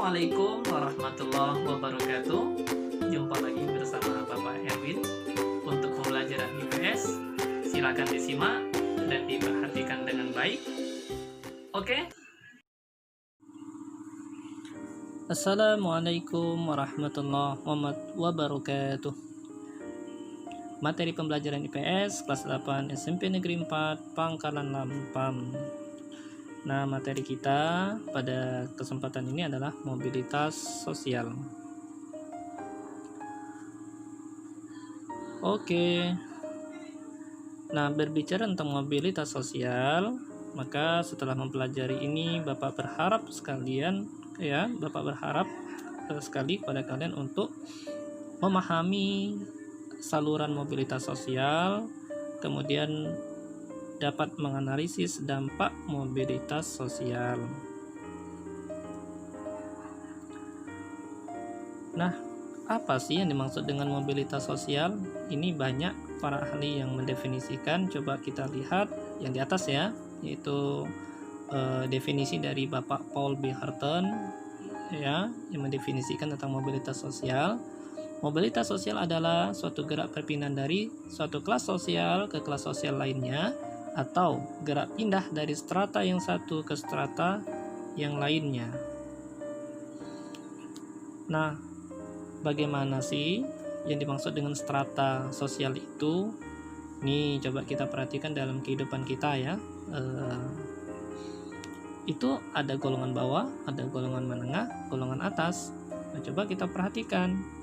Assalamualaikum warahmatullahi wabarakatuh. Jumpa lagi bersama Bapak Erwin untuk pembelajaran IPS. Silakan disimak dan diperhatikan dengan baik. Oke. Assalamualaikum warahmatullahi wabarakatuh. Materi pembelajaran IPS kelas 8 SMP Negeri 4 Pangkalan Lampam. Nah, materi kita pada kesempatan ini adalah mobilitas sosial. Oke. Nah, berbicara tentang mobilitas sosial, maka setelah mempelajari ini Bapak berharap sekali pada kalian untuk memahami saluran mobilitas sosial, kemudian dapat menganalisis dampak mobilitas sosial. Nah, apa sih yang dimaksud dengan mobilitas sosial? Ini banyak para ahli yang mendefinisikan. Coba kita lihat yang di atas ya, yaitu definisi dari Bapak Paul B. Hurton ya, yang mendefinisikan tentang mobilitas sosial. Mobilitas sosial adalah suatu gerak perpindahan dari suatu kelas sosial ke kelas sosial lainnya, atau gerak pindah dari strata yang satu ke strata yang lainnya. Nah, bagaimana sih yang dimaksud dengan strata sosial itu? Nih, coba kita perhatikan dalam kehidupan kita ya. Itu ada golongan bawah, ada golongan menengah, golongan atas. Nah, coba kita perhatikan.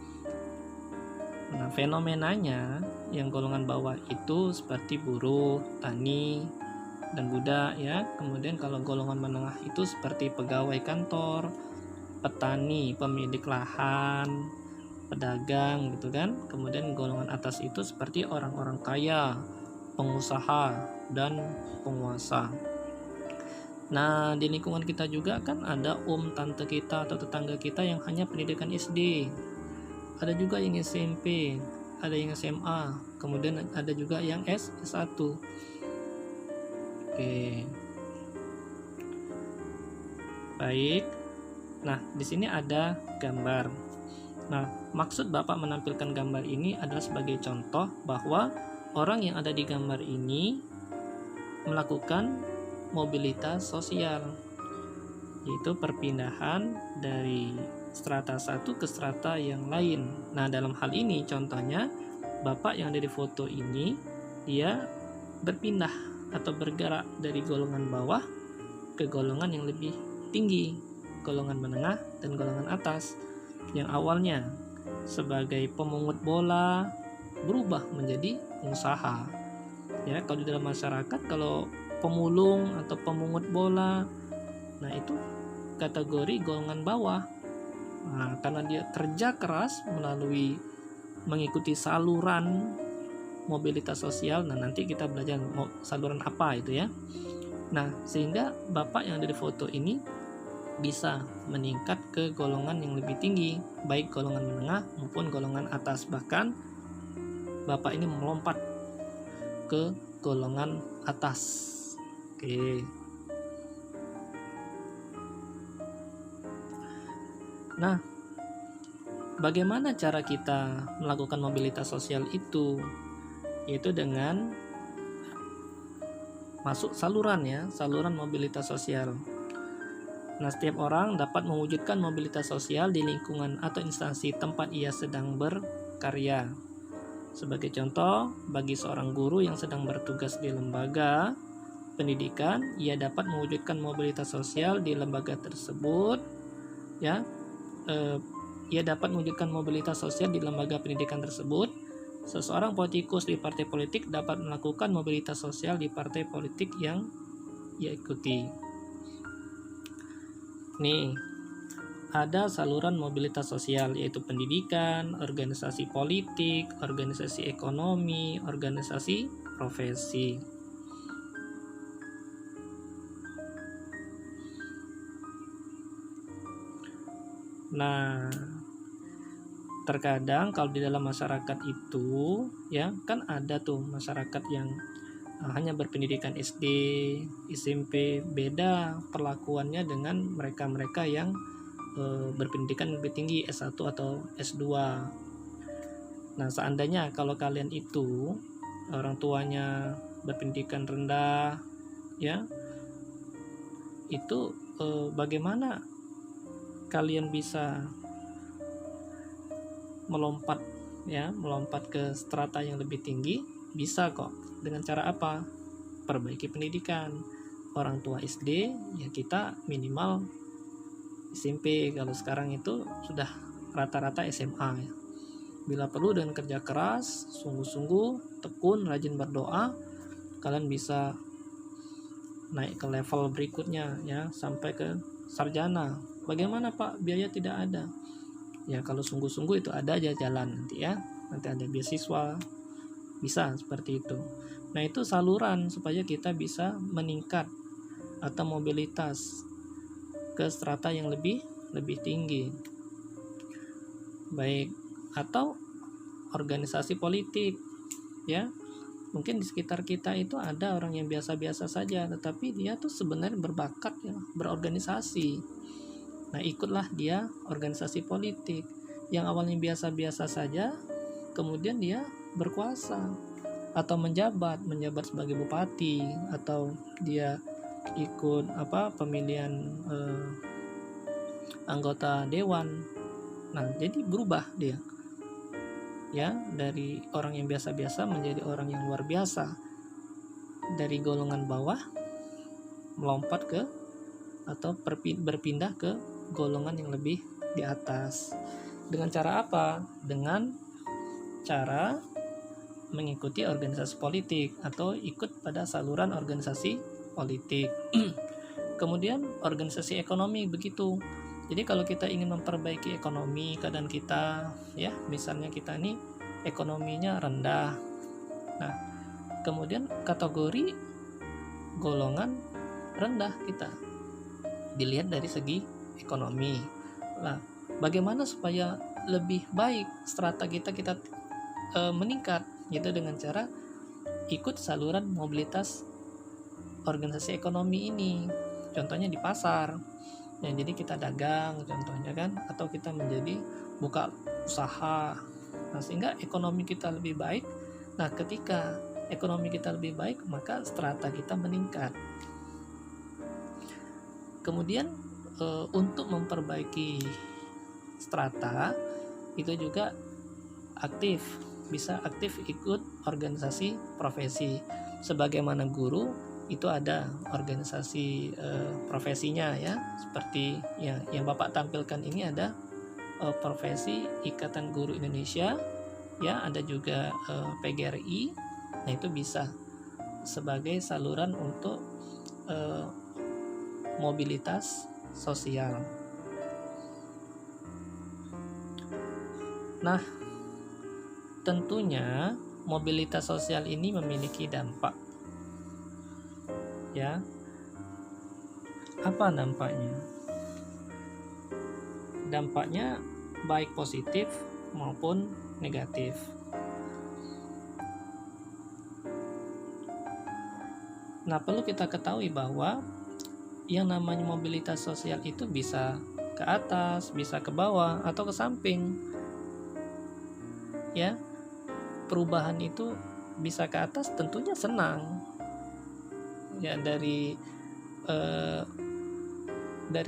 Nah, fenomenanya yang golongan bawah itu seperti buruh, tani, dan budak ya. Kemudian kalau golongan menengah itu seperti pegawai kantor, petani, pemilik lahan, pedagang gitu kan. Kemudian golongan atas itu seperti orang-orang kaya, pengusaha, dan penguasa. Nah, di lingkungan kita juga kan ada tante kita atau tetangga kita yang hanya pendidikan SD. Ada juga yang SMP, ada yang SMA, kemudian ada juga yang S1. Oke. Baik. Nah, di sini ada gambar. Nah, maksud Bapak menampilkan gambar ini adalah sebagai contoh bahwa orang yang ada di gambar ini melakukan mobilitas sosial, yaitu perpindahan dari strata satu ke strata yang lain. Nah, dalam hal ini contohnya Bapak yang ada di foto ini, dia berpindah atau bergerak dari golongan bawah ke golongan yang lebih tinggi, golongan menengah dan golongan atas. Yang awalnya sebagai pemungut bola berubah menjadi pengusaha. Ya, kalau di dalam masyarakat kalau pemulung atau pemungut bola, nah itu kategori golongan bawah. Nah, karena dia kerja keras melalui mengikuti saluran mobilitas sosial. Nah, nanti kita belajar saluran apa itu ya. Nah, sehingga Bapak yang ada di foto ini bisa meningkat ke golongan yang lebih tinggi, baik golongan menengah maupun golongan atas. Bahkan Bapak ini melompat ke golongan atas. Oke. Nah, bagaimana cara kita melakukan mobilitas sosial itu? Yaitu dengan masuk saluran ya, saluran mobilitas sosial. Nah, setiap orang dapat mewujudkan mobilitas sosial di lingkungan atau instansi tempat ia sedang berkarya. Sebagai contoh, bagi seorang guru yang sedang bertugas di lembaga pendidikan, ia dapat mewujudkan mobilitas sosial di lembaga tersebut ya. Ia dapat mewujudkan mobilitas sosial di lembaga pendidikan tersebut. Seseorang politikus di partai politik dapat melakukan mobilitas sosial di partai politik yang ia ikuti. Nih, ada saluran mobilitas sosial yaitu pendidikan, organisasi politik, organisasi ekonomi, organisasi profesi. Nah, terkadang kalau di dalam masyarakat itu ya kan ada tuh masyarakat yang hanya berpendidikan SD, SMP, beda perlakuannya dengan mereka-mereka yang berpendidikan lebih tinggi, S1 atau S2. Nah, seandainya kalau kalian itu orang tuanya berpendidikan rendah, ya, itu bagaimana kalian bisa melompat ke strata yang lebih tinggi? Bisa kok. Dengan cara apa? Perbaiki pendidikan. Orang tua SD, ya kita minimal SMP. Kalau sekarang itu sudah rata-rata SMA ya. Bila perlu dengan kerja keras, sungguh-sungguh, tekun, rajin berdoa, kalian bisa naik ke level berikutnya ya, sampai ke sarjana. Bagaimana Pak? Biaya tidak ada. Ya kalau sungguh-sungguh itu ada aja jalan nanti ya. Nanti ada beasiswa. Bisa seperti itu. Nah, itu saluran supaya kita bisa meningkat atau mobilitas ke strata yang lebih tinggi. Baik, atau organisasi politik ya. Mungkin di sekitar kita itu ada orang yang biasa-biasa saja, tetapi dia tuh sebenarnya berbakat ya, berorganisasi. Nah, ikutlah dia organisasi politik yang awalnya biasa-biasa saja, kemudian dia berkuasa atau menjabat sebagai bupati, atau dia ikut pemilihan anggota dewan. Nah, jadi berubah dia ya, dari orang yang biasa-biasa menjadi orang yang luar biasa, dari golongan bawah melompat ke atau berpindah ke golongan yang lebih di atas. Dengan cara apa? Dengan cara mengikuti organisasi politik atau ikut pada saluran organisasi politik. Kemudian organisasi ekonomi begitu. Jadi kalau kita ingin memperbaiki ekonomi keadaan kita ya, misalnya kita nih ekonominya rendah. Nah, kemudian kategori golongan rendah kita dilihat dari segi ekonomi. Nah, bagaimana supaya lebih baik strata kita meningkat? Gitu dengan cara ikut saluran mobilitas organisasi ekonomi ini. Contohnya di pasar. Ya, jadi kita dagang contohnya kan, atau kita menjadi buka usaha. Nah, sehingga ekonomi kita lebih baik. Nah, ketika ekonomi kita lebih baik, maka strata kita meningkat. Kemudian untuk memperbaiki strata itu juga bisa aktif ikut organisasi profesi. Sebagaimana guru itu ada organisasi profesinya ya, seperti ya yang Bapak tampilkan ini ada profesi Ikatan Guru Indonesia ya, ada juga PGRI. Nah, itu bisa sebagai saluran untuk mobilitas sosial. Nah, tentunya mobilitas sosial ini memiliki dampak ya. Apa dampaknya? Dampaknya baik positif maupun negatif. Nah, perlu kita ketahui bahwa yang namanya mobilitas sosial itu bisa ke atas, bisa ke bawah, atau ke samping. Ya, perubahan itu bisa ke atas, tentunya senang. Ya, dari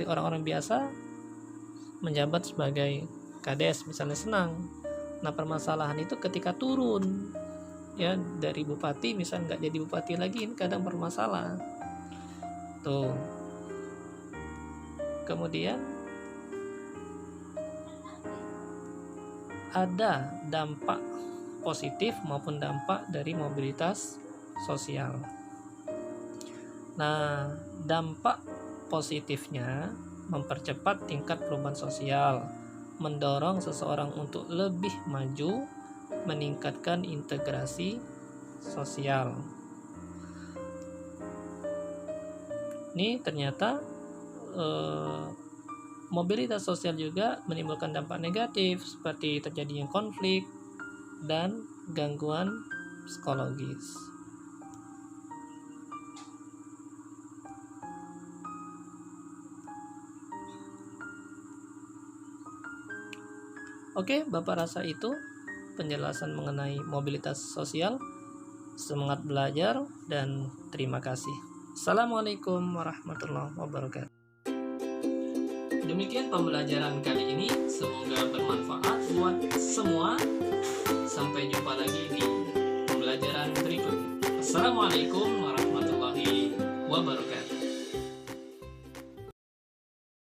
orang-orang biasa menjabat sebagai kades misalnya senang. Nah, permasalahan itu ketika turun ya, dari bupati misalnya nggak jadi bupati lagi, ini kadang bermasalah tuh. Kemudian ada dampak positif maupun dampak dari mobilitas sosial. Nah, dampak positifnya mempercepat tingkat perubahan sosial, mendorong seseorang untuk lebih maju, meningkatkan integrasi sosial. Ini ternyata mobilitas sosial juga menimbulkan dampak negatif seperti terjadinya konflik dan gangguan psikologis. Oke, Bapak rasa itu penjelasan mengenai mobilitas sosial. Semangat belajar dan terima kasih. Assalamualaikum warahmatullahi wabarakatuh. Demikian pembelajaran kali ini, semoga bermanfaat buat semua. Sampai jumpa lagi di pembelajaran berikutnya. Assalamualaikum warahmatullahi wabarakatuh.